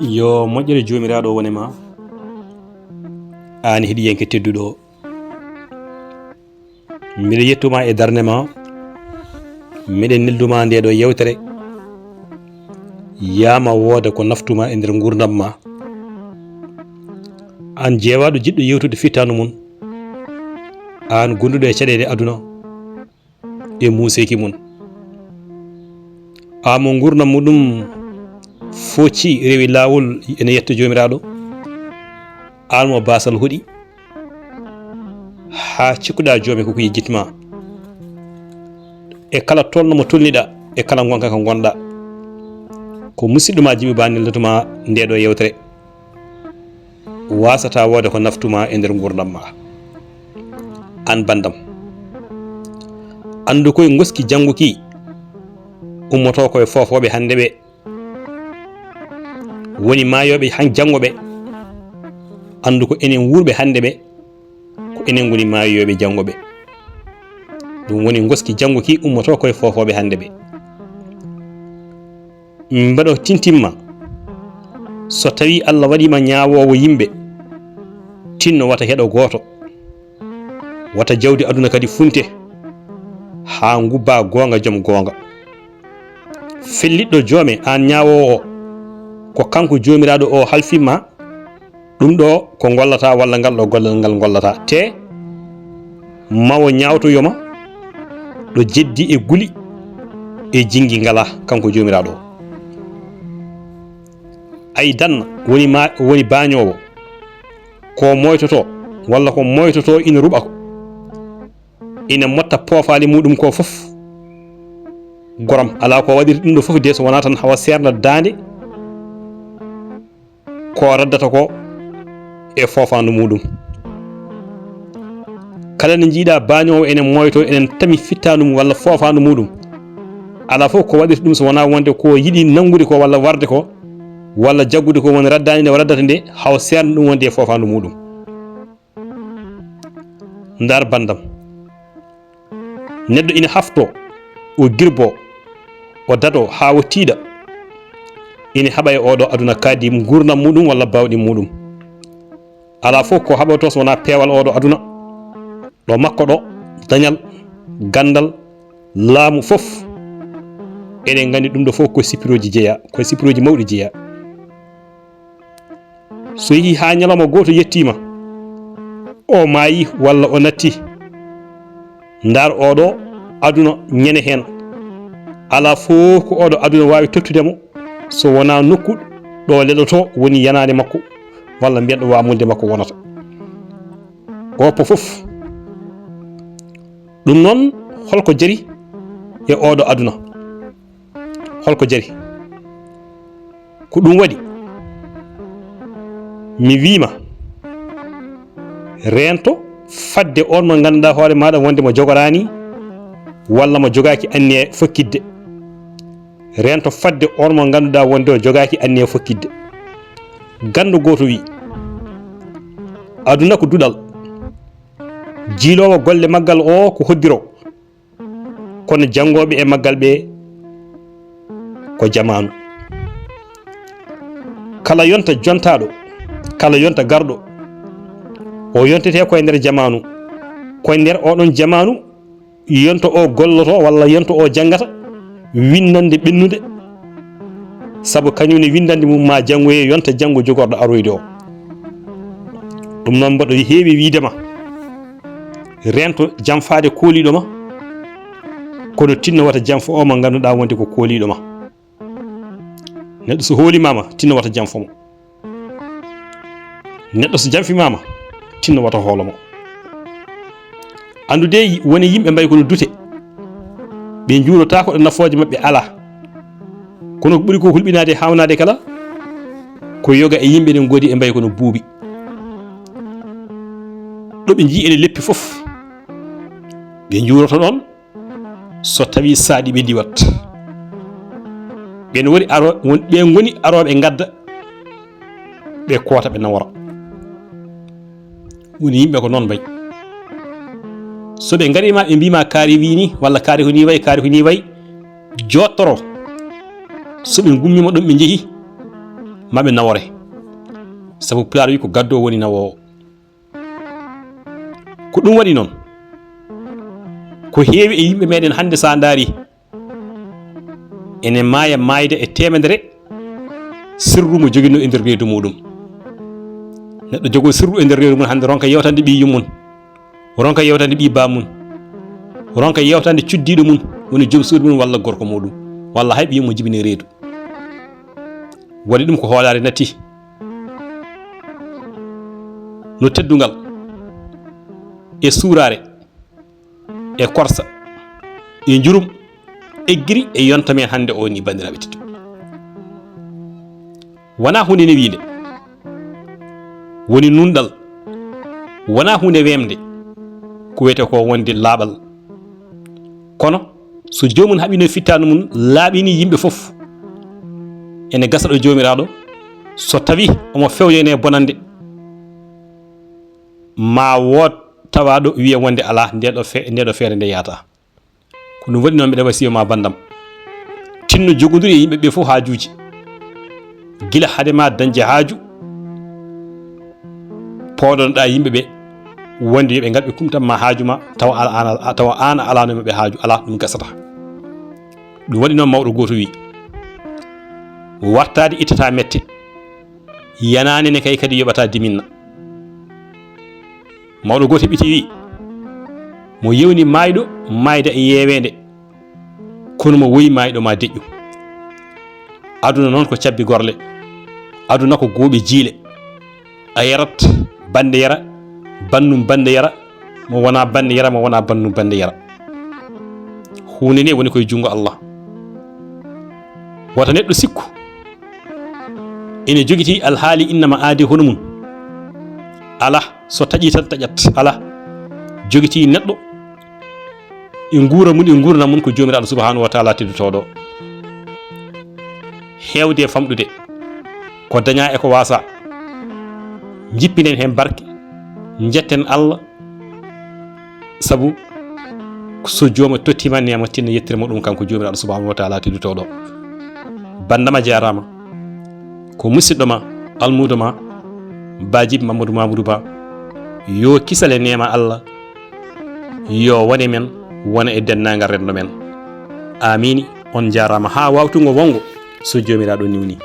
yo moƴƴere jomiraɗo wonema an heɗiyanke tedduɗo mbiɗa yettuma e darnema miɗen nelduma ndeɗo yewtere yama wooda ko naftuma e nder gurdam ma an jeewaɗo jiɗɗo yewtude fittanu mum an gonduɗo e caɗele aduna e museki mum amo gurdam muɗum focci rewi lawol ene yetta jomiraɗo an mo basal hoɗi ha cikkuɗa joomi koko yejjitma e kala tolno mo tolniɗa e kala gonka ko gonɗa ko musidɗo ma Djiby Ba neldatuma ndeɗo yewtere wasata wooda ko naftuma e nder gurdam ma an bandam andu koye goski jangguki ummoto koye fofoɓe hande ɓe woni mayoɓe janggoɓe andu ko enen wurɓe hande ɓe ko enen goni mayoɓe janggoɓe ɗum woni goski jangguki ummoto koye fofoɓe hande ɓe mbaɗo tintimma so tawi Allah waɗima ñawowo yimɓe tinno wata heɗo goto wata jawdi aduna kadi funte ha gubba gonga joom gonga felliɗɗo joome an ñawowo ko kanko jomiraɗo o halfima ɗum ɗo ko gollata walla ngal ɗo gollal ngal gollata te mawo ñawtoyoma ɗo jeddi e guli e jingui ngala kanko jomiraɗo o ay danna woni bañowo ko moytoto walla ko moytoto ina ruɓa ko ina motta poofali muɗum ko foof goram ala ko waɗiri ɗum ɗo foof de so wona tan hawa serna dande ko raddata ko e fofandu muɗum kala nde jiiɗa bañowo enen moyto enen tami fittanu mum walla fofandu muɗum ala fof ko waɗiri ɗum so wona wonde ko yiiɗi nangude ko walla warde ko walla jaggude ko woni raddani nde raddata nde haw serna ɗum wonde e fofandu muɗum ndar bandam neɗɗo ina hafto o girbo o dado ha o tiiɗa ina haɓa e oɗo aduna kaddi gurdam muɗum walla bawɗi muɗum ala fof ko haɓato so wona peewal oɗo aduna ɗo makko ɗo dañal gandal laamu fof eɗen gandi ɗum ɗo fof ko sipiroji jeeya ko sipiroji mawɗi jeeya so yeehi ha ñalawma goto yettima o maayi walla o natti ndar oɗo aduna ñane hen ala fof ko oɗo aduna wawi tottudemo so wona nokku ɗo leɗoto woni yanade makko walla mbiyen ɗo wamulde makko wonata goppo fof ɗum noon holko jaari e oɗo aduna holko jaari ko ɗum waɗi mi wima rento fadde on mo ganduɗa hoore maɗa wonde mo jogorani walla mo jogaki anniye fokkidde rento fadde on mo ganduɗa wonde o jogaki anniye fokkidde gandu goto wi aduna ko duɗal jiilowo golle maggal o ko hoddiro kono jangoɓe e maggal ɓe ko jamanu kala yonta jontaɗo kala yonta garɗo o yontete koye nder jamanu koye nder oɗon jamanu yonto o golloto walla yonto o jangata winnande ɓennude saabu kañum ne windande mum ma janggoye yonta janggo jogorɗo aroyde o ɗum noon mbaɗo heewi wiidema rento janfade kooliɗoma kono tinno wata janfo o mo ganduɗa wonde ko kooliɗoma neɗɗo so hoolimama tinno wata janfomo neɗɗo so janfimama tinno wata hoolomo andude woni yimɓe mbayi kono dute ɓe juurota ko ɗo nafoje mabɓe ala kono ko ɓuuri ko hulɓinade hawnade kala ko yoga e yimɓe ɗen goodi e mbayi kono buubi ɗo ɓe jii ene leppi fof ɓe juuroto ɗon so tawi saaɗi ɓe diwat ɓen woni ɓe goni aroɓe gadda ɓe koota ɓe nawora woni yimɓe ko noon mbayi so ɓe garima ɓe mbima kaari wini walla kaari ko ni wayi kaari ko ni wayi jottoro so ɓe gummima ɗum ɓe jeehi maɓe nawore sabu pulaar wi ko gaddo woni nawowo ko ɗum waɗi noon ko heewi e yimɓe meɗen hannde sa ndaari ene maaya maayde e temedere sirru mo joguino e nder reedu muɗum neɗɗo jogo sirru e nder reedu mum hannde ronka yewtande ɓi yummum ronka yewtande ɓi bamum ronka yewtande cuddiɗo mum woni joom suudu mum walla gorko muɗum walla hay ɓiyum mo jibini reedu waɗi ɗum ko hoolare natti no teddugal e suurare e korsa e jurum e giri e yonta men hannde o ni bandiraɓe teddu wona hunde ne wiinde woni nunɗal wona hunde wemde ko wiyete ko wonde laaɓal kono so jomum haɓino fittanu mum laaɓini yimɓe fof ene gasa ɗo jomiraɗo so tawi omo fewjene bonande ma wood tawaɗo wiya wonde ala ndeɗo feere nde yata ko ɗum waɗi noon mbiɗa wasiya ma bandam tinno jogodiri e yimɓeɓe fof haajuji gila hadema dañde haaju poɗonoɗa yimɓeɓe wonde yoɓe ngal ɓe kumtanma haaju ma tawa an alanomaɓe haaju ala ɗum gasata ɗum waɗi noon mawɗo goto wi wartade ittata mette yananene kay kadi yoɓata diminna mawɗo goto ɓiti wi mo yewni mayɗo mayda e yewede kono mo woyi mayɗo ma deƴƴu aduna noon ko cabbi gorle aduna ko gooɓe jiile a yarat bande yara bannum bande yara mo wona bande yara mo wona bannum bande yara hunde nde woni koye jungo Allah wata neɗɗo sikku ene jogiti alhaali innama aadi hono mum ala so taƴi tan taƴat ala jogiti neɗɗo e guura mum e gurdam mum ko jomiraɗo subhanahu wa taala teddutoɗo hewde e famɗude ko daña e ko wasa jippinen hen barke jetten Allah sabu so jooma tottima nema tinno yettirmo ɗum kanko jomiraɗo subhanahu wa taala teddutoɗo bandama jarama ko musidɗo ma almudo ma Badjib Mamadou Mamadou Ba yo kisale nema Allah yo wone men wona e dennagal rendo men amini on jarama ha wawtungo wongo so jomiraɗo niwni